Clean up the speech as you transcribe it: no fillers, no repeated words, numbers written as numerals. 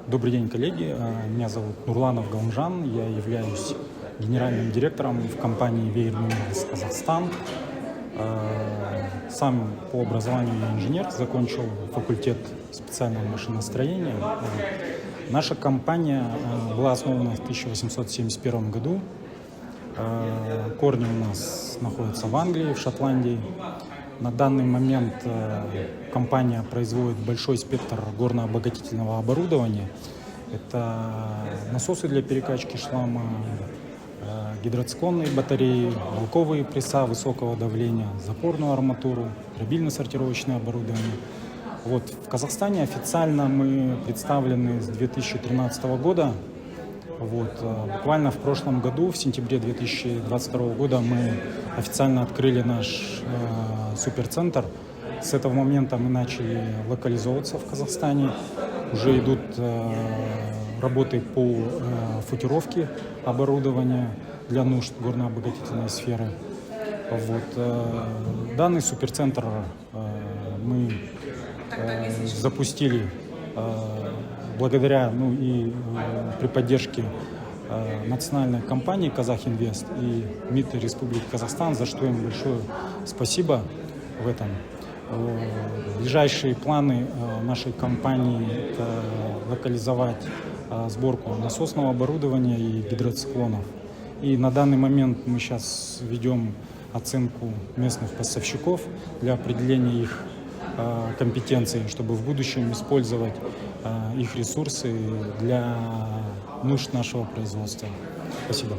Добрый день, коллеги. Меня зовут Нурланов Галымжан. Я являюсь генеральным директором в компании Веер Minerals Казахстан. Сам по образованию я инженер, закончил факультет специального машиностроения. Наша компания была основана в 1871 году. Корни у нас находятся в Англии, в Шотландии. На данный момент компания производит большой спектр горнообогатительного оборудования. Это насосы для перекачки шлама, гидроциклонные батареи, балковые пресса высокого давления, запорную арматуру, рабильно-сортировочное оборудование. В Казахстане официально мы представлены с 2013 года. Буквально в прошлом году, в сентябре 2022 года, мы официально открыли наш суперцентр. С этого момента мы начали локализовываться в Казахстане. Уже идут работы по футировке оборудования для нужд горнообогатительной сферы. Данный суперцентр мы запустили благодаря и при поддержке национальной компании «Казахинвест» и МИД Республики Казахстан, за что им большое спасибо в этом. Ближайшие планы нашей компании – это локализовать сборку насосного оборудования и гидроциклонов. И на данный момент мы сейчас ведем оценку местных поставщиков для определения их компетенций, чтобы в будущем использовать их ресурсы для нужд нашего производства. Спасибо.